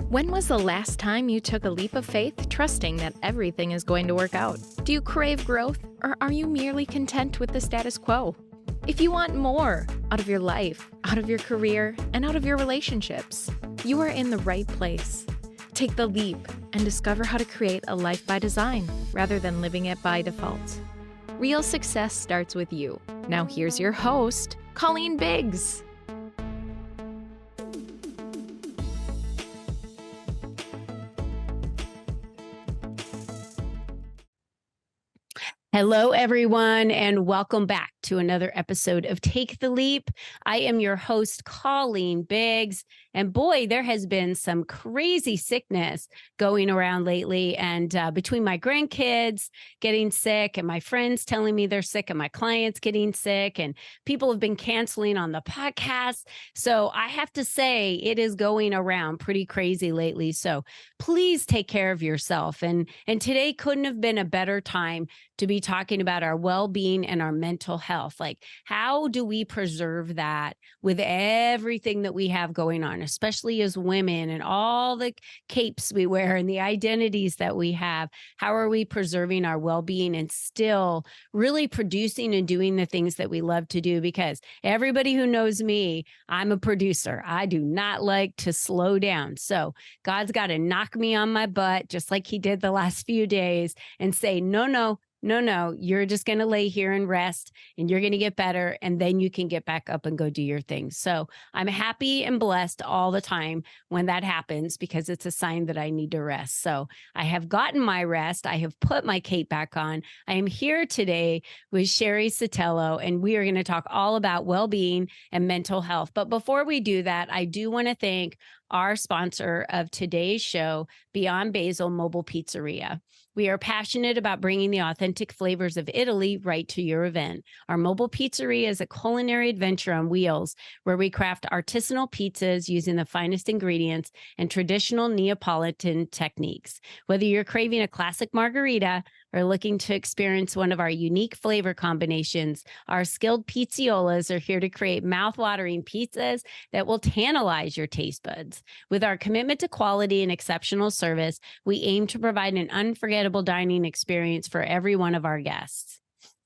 When was the last time you took a leap of faith, trusting that everything is going to work out? Do you crave growth, or are you merely content with the status quo? If you want more out of your life, out of your career, and out of your relationships, you are in the right place. Take the leap and discover how to create a life by design rather than living it by default. Real success starts with you. Now here's your host, Colleen Biggs. Hello, everyone, and welcome back to another episode of Take the Leap. I am your host, Colleen Biggs. And boy, there has been some crazy sickness going around lately. And between my grandkids getting sick and my friends telling me they're sick and my clients getting sick and people have been canceling on the podcast. So I have to say it is going around pretty crazy lately. So please take care of yourself. And today couldn't have been a better time to be talking about our well-being and our mental health. Like, how do we preserve that with everything that we have going on, especially as women and all the capes we wear and the identities that we have? How are we preserving our well-being and still really producing and doing the things that we love to do? Because everybody who knows me, I'm a producer. I do not like to slow down. So God's got to knock me on my butt, just like he did the last few days, and say, no, you're just going to lay here and rest and you're going to get better. And then you can get back up and go do your thing. So I'm happy and blessed all the time when that happens because it's a sign that I need to rest. So I have gotten my rest. I have put my cape back on. I am here today with Cheri Sotelo, and we are going to talk all about well-being and mental health. But before we do that, I do want to thank our sponsor of today's show, Beyond Basil Mobile Pizzeria. We are passionate about bringing the authentic flavors of Italy right to your event. Our mobile pizzeria is a culinary adventure on wheels where we craft artisanal pizzas using the finest ingredients and traditional Neapolitan techniques. Whether you're craving a classic margarita or looking to experience one of our unique flavor combinations, our skilled pizziolas are here to create mouth-watering pizzas that will tantalize your taste buds. With our commitment to quality and exceptional service, we aim to provide an unforgettable dining experience for every one of our guests.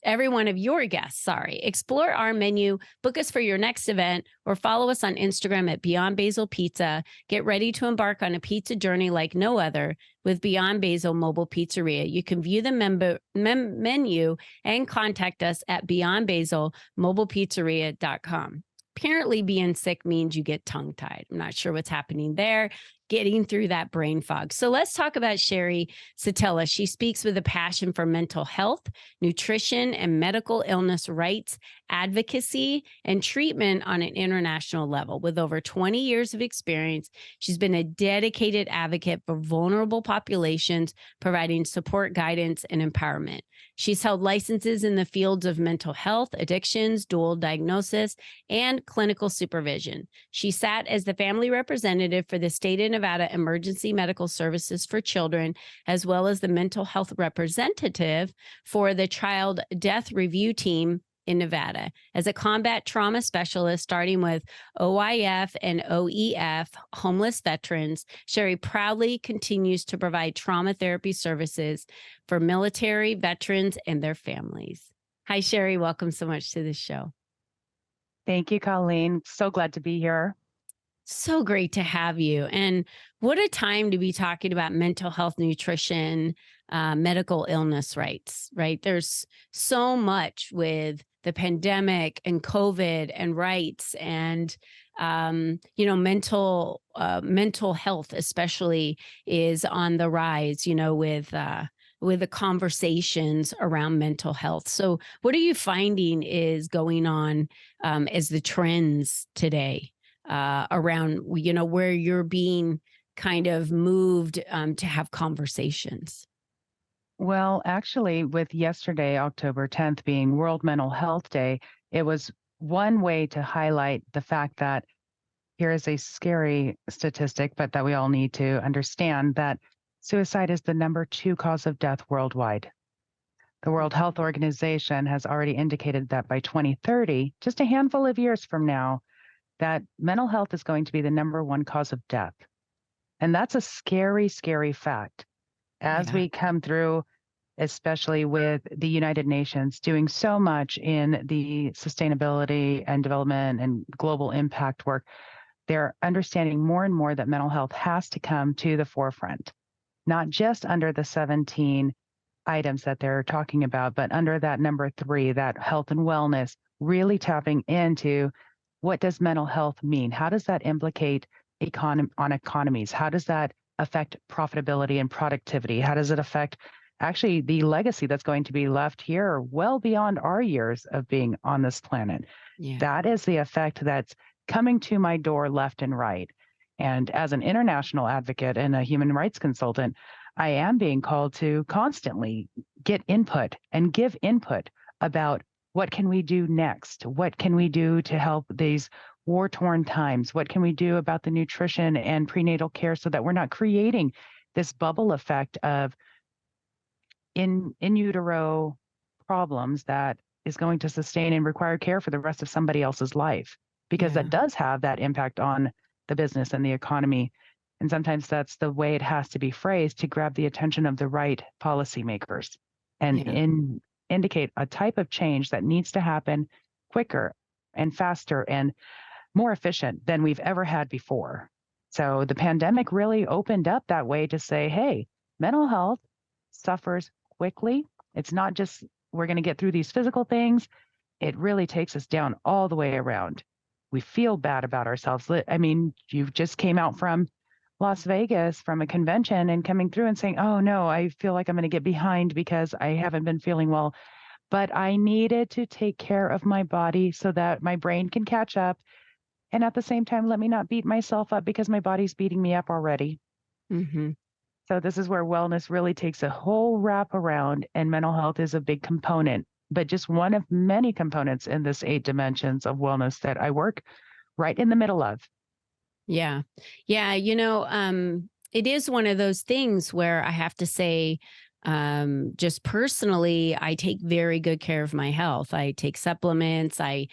Every one of your guests, Explore our menu, book us for your next event, or follow us on Instagram at Beyond Basil Pizza. Get ready to embark on a pizza journey like no other with Beyond Basil Mobile Pizzeria. You can view the menu and contact us at beyondbasilmobilepizzeria.com. Apparently being sick means you get tongue-tied. I'm not sure what's happening there, getting through that brain fog. So let's talk about Cheri Sotelo. She speaks with a passion for mental health, nutrition, and medical illness rights, advocacy, and treatment on an international level. With over 20 years of experience, she's been a dedicated advocate for vulnerable populations, providing support, guidance, and empowerment. She's held licenses in the fields of mental health, addictions, dual diagnosis, and clinical supervision. She sat as the family representative for the state of Nevada Emergency Medical Services for Children, as well as the mental health representative for the Child Death Review Team in Nevada. As a combat trauma specialist, starting with OIF and OEF homeless veterans, Cheri proudly continues to provide trauma therapy services for military veterans and their families. Hi, Cheri. Welcome so much to the show. Thank you, Colleen. So glad to be here. So great to have you. And what a time to be talking about mental health, nutrition, medical illness rights, right? There's so much with the pandemic and COVID and rights and, mental health especially is on the rise, with the conversations around mental health. So what are you finding is going on as the trends today around, where you're being kind of moved to have conversations? Well, actually, with yesterday, October 10th, being World Mental Health Day, it was one way to highlight the fact that here is a scary statistic, but that we all need to understand that suicide is the number 2 cause of death worldwide. The World Health Organization has already indicated that by 2030, just a handful of years from now, that mental health is going to be the number 1 cause of death. And that's a scary, scary fact. As Yeah. we come through, especially with the United Nations doing so much in the sustainability and development and global impact work, they're understanding more and more that mental health has to come to the forefront, not just under the 17 items that they're talking about, but under that number 3, that health and wellness, really tapping into what does mental health mean? How does that implicate on economies? How does that affect profitability and productivity? How does it affect actually the legacy that's going to be left here well beyond our years of being on this planet? Yeah. That is the effect that's coming to my door left and right. And as an international advocate and a human rights consultant, I am being called to constantly get input and give input about what can we do next? What can we do to help these war-torn times? What can we do about the nutrition and prenatal care so that we're not creating this bubble effect of in utero problems that is going to sustain and require care for the rest of somebody else's life? Because Yeah. that does have that impact on the business and the economy. And sometimes that's the way it has to be phrased to grab the attention of the right policymakers and Yeah. indicate a type of change that needs to happen quicker and faster and more efficient than we've ever had before. So the pandemic really opened up that way to say, hey, mental health suffers quickly. It's not just we're going to get through these physical things. It really takes us down all the way around. We feel bad about ourselves. I mean, you just came out from Las Vegas from a convention and coming through and saying, oh no, I feel like I'm going to get behind because I haven't been feeling well. But I needed to take care of my body so that my brain can catch up. And at the same time, let me not beat myself up because my body's beating me up already. Mm-hmm. So this is where wellness really takes a whole wrap around, and mental health is a big component, but just one of many components in this 8 dimensions of wellness that I work right in the middle of. Yeah. Yeah. It is one of those things where I have to say, just personally, I take very good care of my health. I take supplements. I,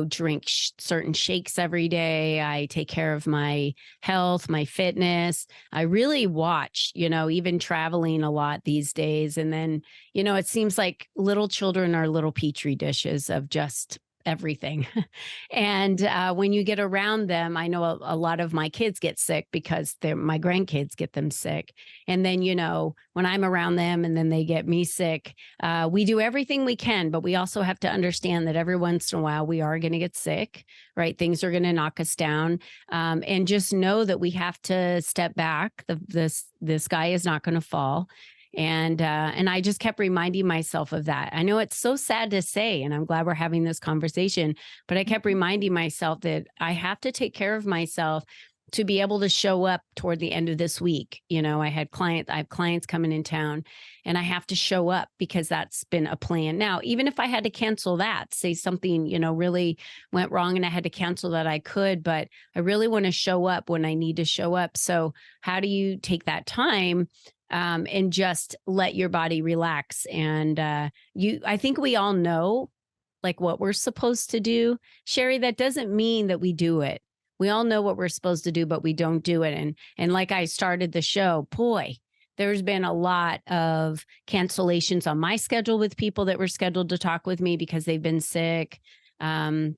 drink certain shakes every day. I take care of my health, my fitness. I really watch, even traveling a lot these days. And then, it seems like little children are little petri dishes of just everything. And when you get around them, I know a lot of my kids get sick because my grandkids get them sick. And then, when I'm around them and then they get me sick, we do everything we can, but we also have to understand that every once in a while we are going to get sick, right? Things are going to knock us down. And just know that we have to step back. The sky is not going to fall. And I just kept reminding myself of that. I know it's so sad to say, and I'm glad we're having this conversation, but I kept reminding myself that I have to take care of myself to be able to show up toward the end of this week. I have clients coming in town, and I have to show up because that's been a plan. Now, even if I had to cancel that, say something, really went wrong and I had to cancel that, I could, but I really want to show up when I need to show up. So how do you take that time and just let your body relax? And I think we all know like what we're supposed to do. Cheri, that doesn't mean that we do it. We all know what we're supposed to do, but we don't do it. And like I started the show, boy, there's been a lot of cancellations on my schedule with people that were scheduled to talk with me because they've been sick. Or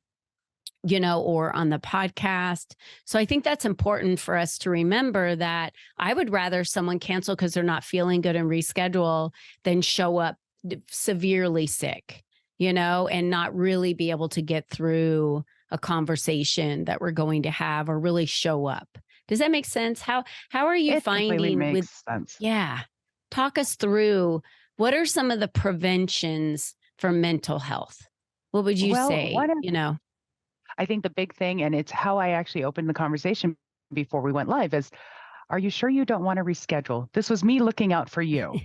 on the podcast. So I think that's important for us to remember that I would rather someone cancel because they're not feeling good and reschedule than show up severely sick, and not really be able to get through a conversation that we're going to have or really show up. Does that make sense? How are you It completely finding makes sense. Yeah. Talk us through what are some of the preventions for mental health? What would you Well, say, I think the big thing, and it's how I actually opened the conversation before we went live, is are you sure you don't want to reschedule? This was me looking out for you.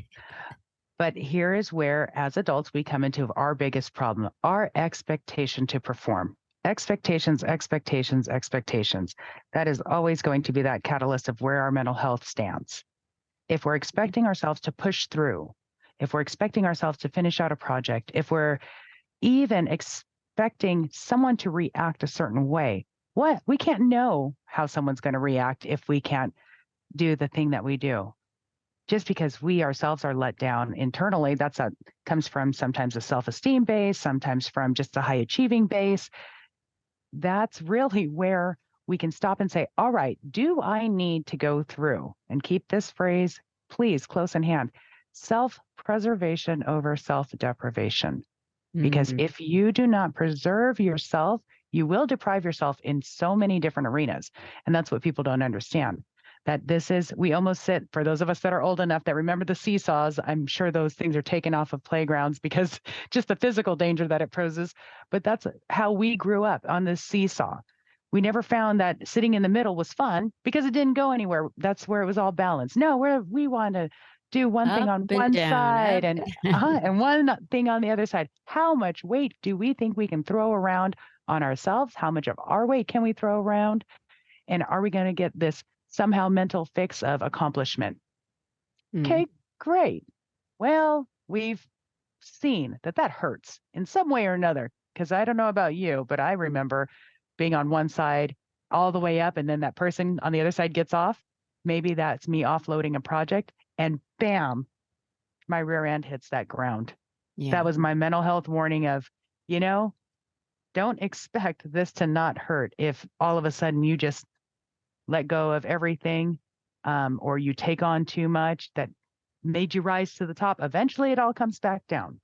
But here is where, as adults, we come into our biggest problem, our expectation to perform. Expectations, expectations, expectations. That is always going to be that catalyst of where our mental health stands. If we're expecting ourselves to push through, if we're expecting ourselves to finish out a project, if we're even expecting someone to react a certain way, we can't know how someone's going to react if we can't do the thing that we do. Just because we ourselves are let down internally, comes from sometimes a self-esteem base, sometimes from just a high achieving base. That's really where we can stop and say, all right, do I need to go through, and keep this phrase, please, close in hand, self-preservation over self-deprivation. Because Mm. if you do not preserve yourself, you will deprive yourself in so many different arenas. And that's what people don't understand. That we almost sit, for those of us that are old enough that remember the seesaws, I'm sure those things are taken off of playgrounds because just the physical danger that it poses. But that's how we grew up, on this seesaw. We never found that sitting in the middle was fun because it didn't go anywhere. That's where it was all balanced. No, we want to do one thing Up on and one down, side up. and one thing on the other side. How much weight do we think we can throw around on ourselves? How much of our weight can we throw around? And are we going to get this somehow mental fix of accomplishment? Mm. Okay, great. Well, we've seen that hurts in some way or another. Because I don't know about you, but I remember being on one side all the way up, and then that person on the other side gets off. Maybe that's me offloading a project, and bam, my rear end hits that ground. Yeah. That was my mental health warning of, don't expect this to not hurt if all of a sudden you just let go of everything, or you take on too much that made you rise to the top. Eventually, it all comes back down.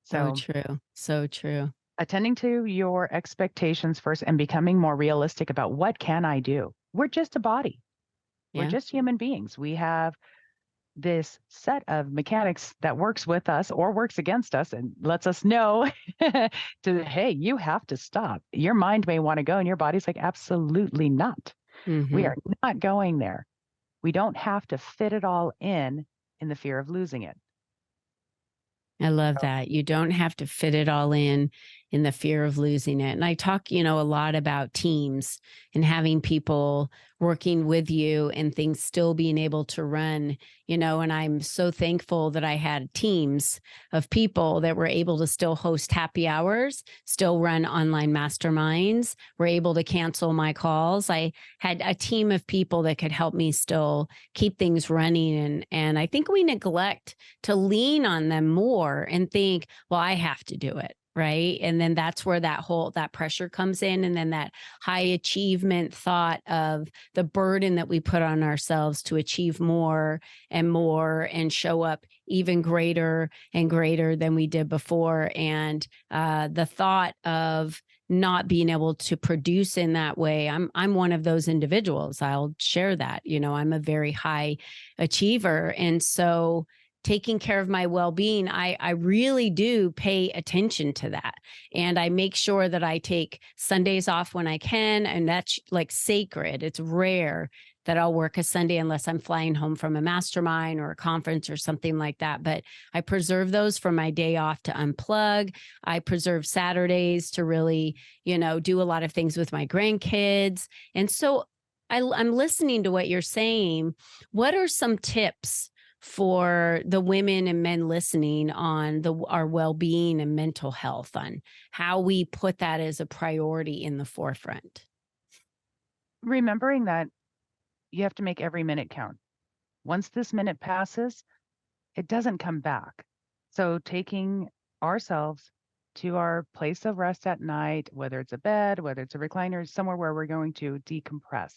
So So true. So true. attending to your expectations first and becoming more realistic about what can I do? We're just a body. We're Yeah. just human beings. We have this set of mechanics that works with us or works against us and lets us know hey, you have to stop. Your mind may want to go and your body's like, absolutely not. We are not going there. We don't have to fit it all in the fear of losing it. I love that. You don't have to fit it all in the fear of losing it. And I talk, a lot about teams and having people working with you and things still being able to run, and I'm so thankful that I had teams of people that were able to still host happy hours, still run online masterminds, were able to cancel my calls. I had a team of people that could help me still keep things running. And I think we neglect to lean on them more and think, well, I have to do it. Right. And then that's where that pressure comes in. And then that high achievement thought of the burden that we put on ourselves to achieve more and show up even greater and greater than we did before. And the thought of not being able to produce in that way. I'm one of those individuals. I'll share that. I'm a very high achiever. And so taking care of my well-being, I really do pay attention to that. And I make sure that I take Sundays off when I can. And that's like sacred. It's rare that I'll work a Sunday unless I'm flying home from a mastermind or a conference or something like that. But I preserve those for my day off to unplug. I preserve Saturdays to really, do a lot of things with my grandkids. And so I'm listening to what you're saying. What are some tips for the women and men listening on our well-being and mental health, on how we put that as a priority in the forefront? Remembering that you have to make every minute count. Once this minute passes, it doesn't come back. So taking ourselves to our place of rest at night, whether it's a bed, whether it's a recliner, somewhere where we're going to decompress.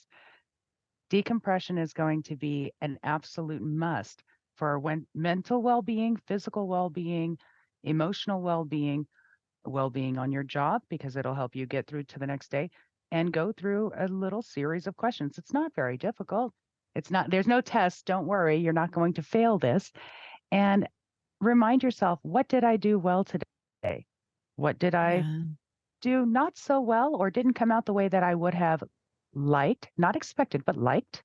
Decompression is going to be an absolute must for mental well-being, physical well-being, emotional well-being on your job, because it'll help you get through to the next day and go through a little series of questions. It's not very difficult. There's no test. Don't worry. You're not going to fail this. And remind yourself, what did I do well today? What did I do not so well or didn't come out the way that I would have liked, not expected, but liked?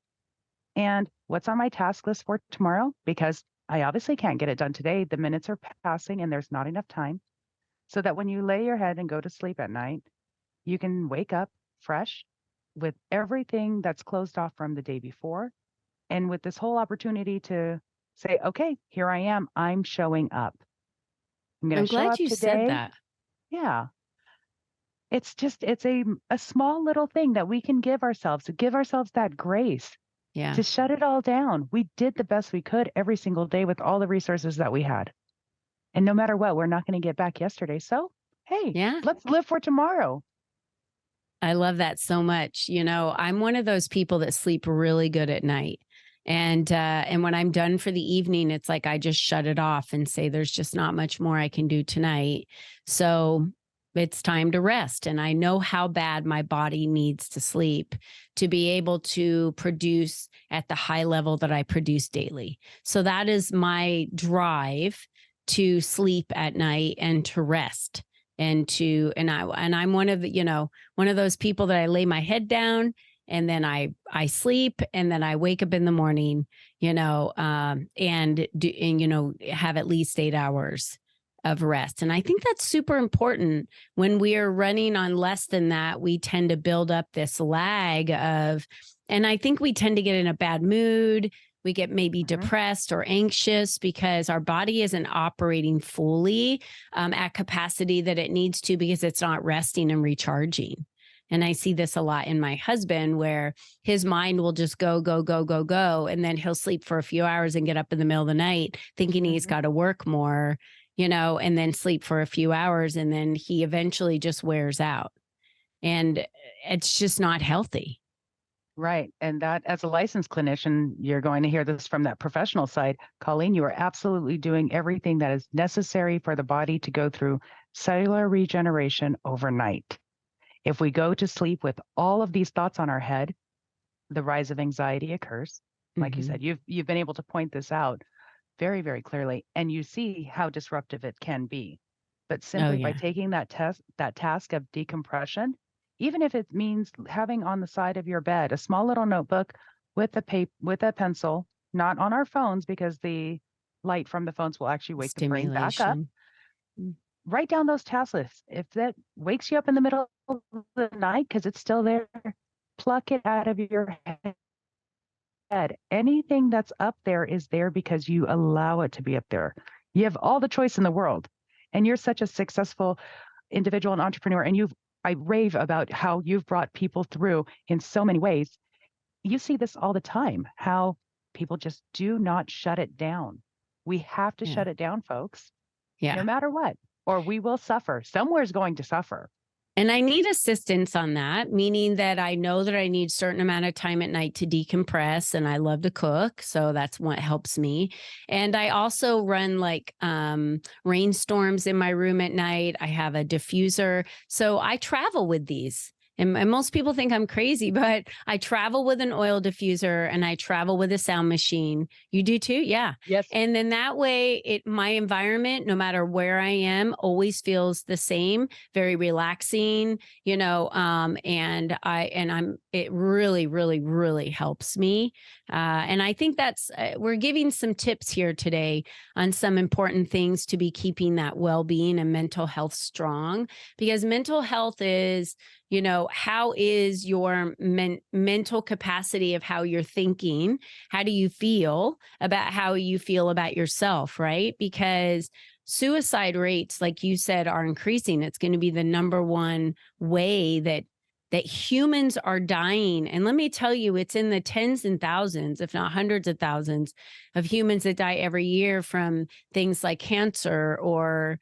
And what's on my task list for tomorrow? Because I obviously can't get it done today. The minutes are passing and there's not enough time. So that when you lay your head and go to sleep at night, you can wake up fresh with everything that's closed off from the day before. And with this whole opportunity to say, okay, here I am. I'm showing up. I'm going to show glad up you today. said that. Yeah. It's a small little thing that we can give ourselves, to give ourselves that grace Yeah. to shut it all down. We did the best we could every single day with all the resources that we had. And no matter what, we're not going to get back yesterday. So, hey, Yeah. let's live for tomorrow. I love that so much. I'm one of those people that sleep really good at night. And when I'm done for the evening, it's like I just shut it off and say there's just not much more I can do tonight. So it's time to rest. And I know how bad my body needs to sleep to be able to produce at the high level that I produce daily. So that is my drive to sleep at night and to rest. I'm one of one of those people that I lay my head down and then I sleep and then I wake up in the morning, and have at least 8 hours of rest. And I think that's super important. When we are running on less than that, we tend to build up this lag and I think we tend to get in a bad mood. We get maybe depressed or anxious because our body isn't operating fully at capacity that it needs to because it's not resting and recharging. And I see this a lot in my husband where his mind will just go, go, go, go, go. And then he'll sleep for a few hours and get up in the middle of the night thinking he's got to work more, and then sleep for a few hours. And then he eventually just wears out. And it's just not healthy. Right. And that, as a licensed clinician, you're going to hear this from that professional side. Colleen, you are absolutely doing everything that is necessary for the body to go through cellular regeneration overnight. If we go to sleep with all of these thoughts on our head, the rise of anxiety occurs. Like you said, you've been able to point this out very, very clearly, and you see how disruptive it can be. But simply by taking that task of decompression, even if it means having on the side of your bed a small little notebook with a pencil, not on our phones because the light from the phones will actually wake the brain back up. Write down those task lists. If that wakes you up in the middle of the night because it's still there, pluck it out of your head. Anything that's up there is there because you allow it to be up there. You have all the choice in the world, and you're such a successful individual and entrepreneur, and I rave about how you've brought people through in so many ways. You see this all the time, how people just do not shut it down. We have to shut it down, folks. Yeah. No matter what, or we will suffer. Somewhere's going to suffer. And I need assistance on that, meaning that I know that I need a certain amount of time at night to decompress, and I love to cook. So that's what helps me. And I also run like rainstorms in my room at night. I have a diffuser. So I travel with these. And most people think I'm crazy, but I travel with an oil diffuser and I travel with a sound machine. You do too? Yeah. Yes. And then that way my environment, no matter where I am, always feels the same, very relaxing, it really, really, really helps me. And I think we're giving some tips here today on some important things to be keeping that well-being and mental health strong, because mental health is, how is your mental capacity of how you're thinking? How do you feel about how you feel about yourself, right? Because suicide rates, like you said, are increasing. It's going to be the number one way that humans are dying. And let me tell you, it's in the tens and thousands, if not hundreds of thousands of humans that die every year from things like cancer or,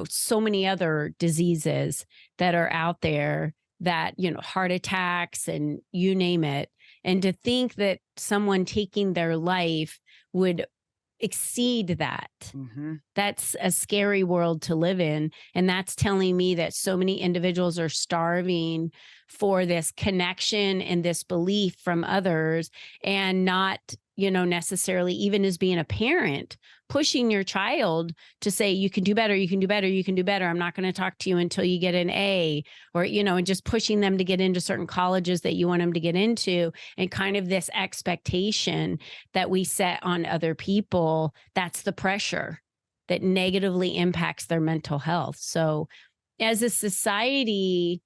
so many other diseases that are out there that, heart attacks and you name it. And to think that someone taking their life would exceed that. That's a scary world to live in. And that's telling me that so many individuals are starving for this connection and this belief from others, and not, necessarily, even as being a parent, pushing your child to say, you can do better, you can do better, you can do better. I'm not going to talk to you until you get an A, or, and just pushing them to get into certain colleges that you want them to get into, and kind of this expectation that we set on other people. That's the pressure that negatively impacts their mental health. So as a society,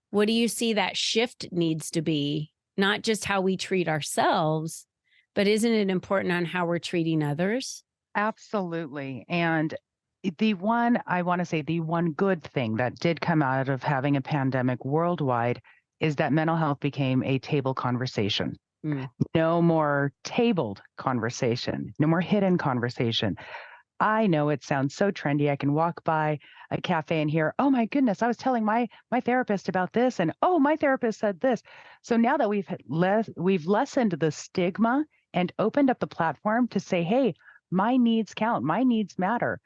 what do you see that shift needs to be? Not just how we treat ourselves, but isn't it important on how we're treating others? Absolutely. And the one good thing that did come out of having a pandemic worldwide is that mental health became a table conversation. Mm. No more tabled conversation, no more hidden conversation. I know it sounds so trendy. I can walk by a cafe and hear, "Oh my goodness, I was telling my therapist about this, and oh, my therapist said this." So now that we've lessened the stigma and opened up the platform to say, "Hey, my needs count, my needs matter."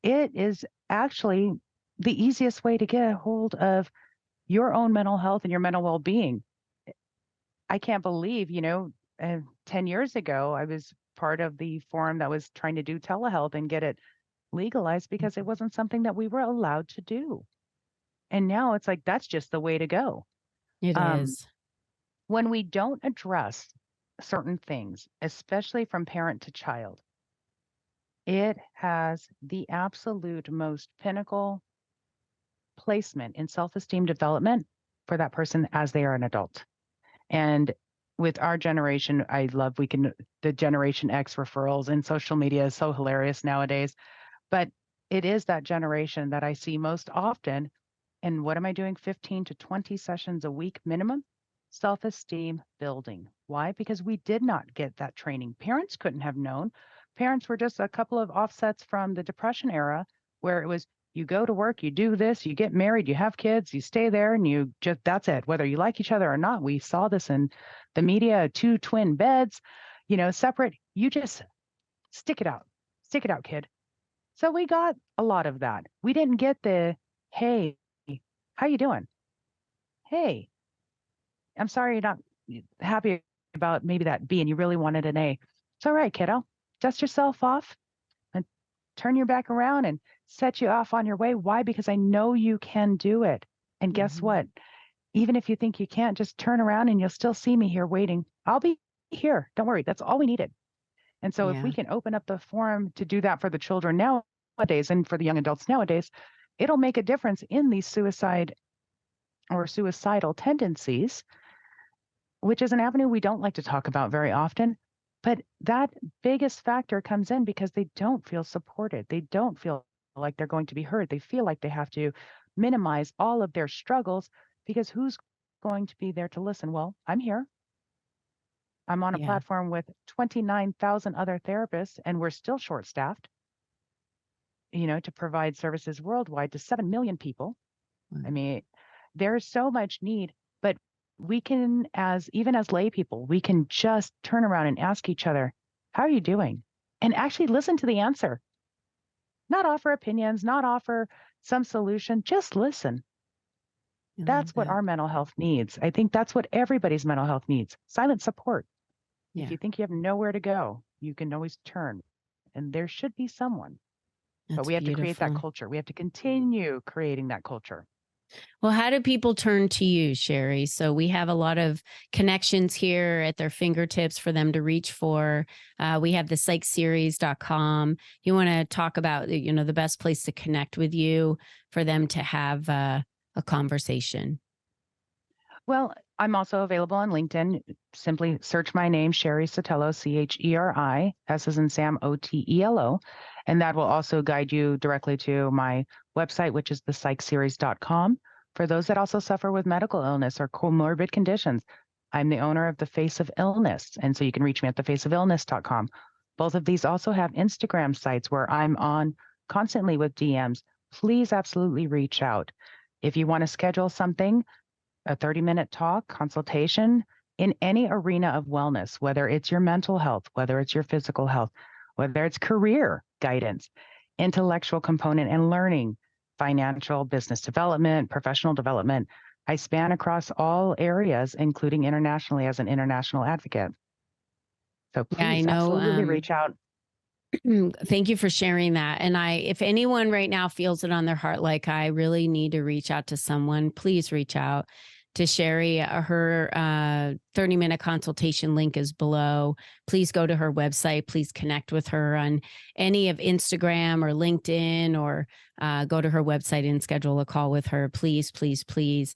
It is actually the easiest way to get a hold of your own mental health and your mental well-being. I can't believe, 10 years ago, I was part of the forum that was trying to do telehealth and get it legalized because it wasn't something that we were allowed to do. And now it's like, that's just the way to go. It Um, is. when we don't address certain things, especially from parent to child, it has the absolute most pinnacle placement in self-esteem development for that person as they are an adult. And with our generation, I love the Generation X referrals and social media is so hilarious nowadays. But it is that generation that I see most often. And what am I doing? 15 to 20 sessions a week minimum? Self-esteem building. Why? Because we did not get that training. Parents couldn't have known. Parents were just a couple of offsets from the Depression era where it was you go to work, you do this, you get married, you have kids, you stay there, and you just, that's it. Whether you like each other or not, we saw this in the media, two twin beds, separate. You just stick it out, kid. So we got a lot of that. We didn't get the, hey, how you doing? Hey, I'm sorry you're not happy about maybe that B and you really wanted an A. It's all right, kiddo. Dust yourself off and turn your back around and set you off on your way. Why? Because I know you can do it. And guess what? Even if you think you can't, just turn around and you'll still see me here waiting. I'll be here. Don't worry. That's all we needed. And so if Yeah. we can open up the forum to do that for the children nowadays and for the young adults nowadays, it'll make a difference in these suicide or suicidal tendencies, which is an avenue we don't like to talk about very often. But that biggest factor comes in because they don't feel supported. They don't feel like they're going to be heard. They feel like they have to minimize all of their struggles because who's going to be there to listen? Well, I'm here. I'm on a Yeah. platform with 29,000 other therapists, and we're still short staffed, to provide services worldwide to 7 million people. I mean, there's so much need, but we can, even as lay people, we can just turn around and ask each other, how are you doing? And actually listen to the answer, not offer opinions, not offer some solution, just listen. I love That's what that. our mental health needs. I think that's what everybody's mental health needs. Silent support. If Yeah. you think you have nowhere to go, you can always turn. And there should be someone. But That's we have to create that beautiful. culture. We have to continue creating that culture. Well, how do people turn to you, Cheri? So we have a lot of connections here at their fingertips for them to reach for. We have the psychseries.com. You want to talk about, the best place to connect with you for them to have a conversation. Well, I'm also available on LinkedIn. Simply search my name, Cheri Sotelo, Cheri, S as in Sam, Otelo. And that will also guide you directly to my website, which is thepsychseries.com. For those that also suffer with medical illness or comorbid conditions, I'm the owner of The Face of Illness. And so you can reach me at thefaceofillness.com. Both of these also have Instagram sites where I'm on constantly with DMs. Please absolutely reach out. If you want to schedule something, a 30-minute talk, consultation in any arena of wellness, whether it's your mental health, whether it's your physical health, whether it's career guidance, intellectual component and learning, financial, business development, professional development. I span across all areas, including internationally as an international advocate. So Yeah, I please know. absolutely reach out. Thank you for sharing that. And if anyone right now feels it on their heart, like I really need to reach out to someone, please reach out to Cheri. Her 30-minute consultation link is below. Please go to her website. Please connect with her on any of Instagram or LinkedIn, or go to her website and schedule a call with her. Please, please, please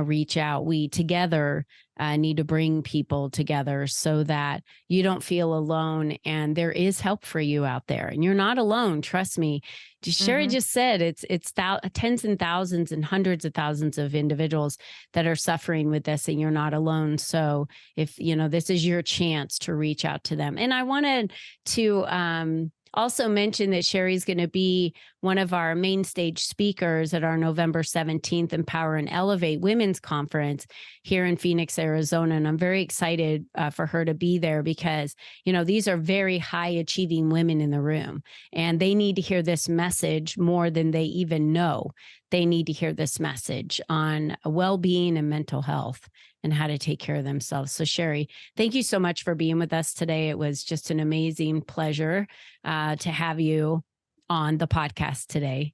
reach out. We together need to bring people together so that you don't feel alone, and there is help for you out there, and you're not alone. Trust me. Cheri just said it's tens and thousands and hundreds of thousands of individuals that are suffering with this, and you're not alone. So if this is your chance to reach out to them. And I wanted to also mention that Cheri's going to be one of our main stage speakers at our November 17th Empower and Elevate Women's Conference here in Phoenix, Arizona. And I'm very excited for her to be there because, these are very high achieving women in the room, and they need to hear this message more than they even know. They need to hear this message on well-being and mental health and how to take care of themselves. So Cheri, thank you so much for being with us today. It was just an amazing pleasure to have you on the podcast today.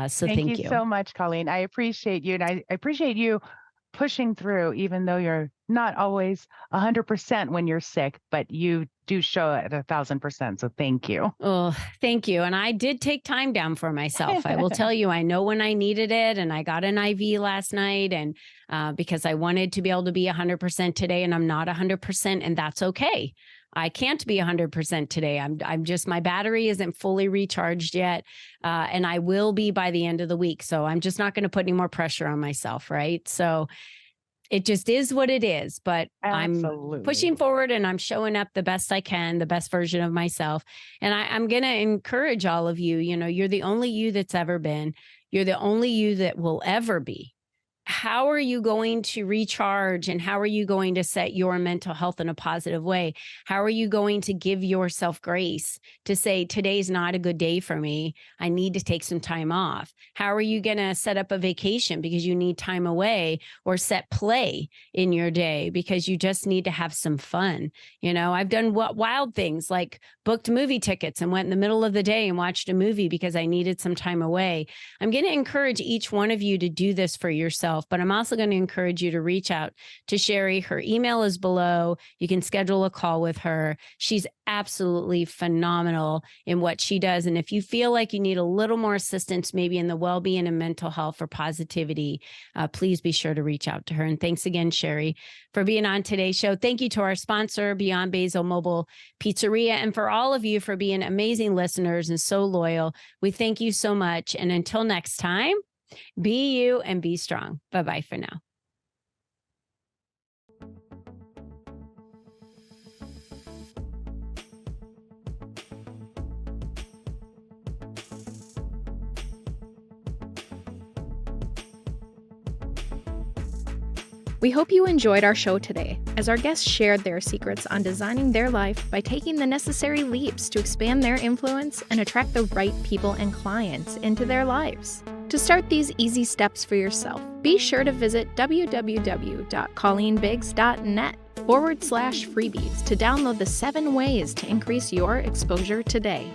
So thank you so much, Colleen. I appreciate you. And I appreciate you pushing through, even though you're not always 100% when you're sick, but you do show it 1,000%. So thank you. Oh, thank you. And I did take time down for myself. I will tell you, I know when I needed it, and I got an IV last night, and because I wanted to be able to be 100% today, and I'm not 100%, and that's okay. I can't be 100% today. I'm just, my battery isn't fully recharged yet. And I will be by the end of the week. So I'm just not going to put any more pressure on myself. Right. So it just is what it is, but Absolutely. I'm pushing forward, and I'm showing up the best I can, the best version of myself. And I'm going to encourage all of you, you're the only you that's ever been. You're the only you that will ever be. How are you going to recharge, and how are you going to set your mental health in a positive way? How are you going to give yourself grace to say, today's not a good day for me. I need to take some time off. How are you going to set up a vacation because you need time away, or set play in your day because you just need to have some fun? I've done wild things like booked movie tickets and went in the middle of the day and watched a movie because I needed some time away. I'm going to encourage each one of you to do this for yourself. But I'm also going to encourage you to reach out to Cheri. Her email is below. You can schedule a call with her. She's absolutely phenomenal in what she does. And if you feel like you need a little more assistance, maybe in the well-being and mental health or positivity, please be sure to reach out to her. And thanks again, Cheri, for being on today's show. Thank you to our sponsor, Beyond Basil Mobile Pizzeria, and for all of you for being amazing listeners and so loyal. We thank you so much. And until next time, be you and be strong. Bye-bye for now. We hope you enjoyed our show today, as our guests shared their secrets on designing their life by taking the necessary leaps to expand their influence and attract the right people and clients into their lives. To start these easy steps for yourself, be sure to visit www.colleenbiggs.net/freebies to download the 7 ways to increase your exposure today.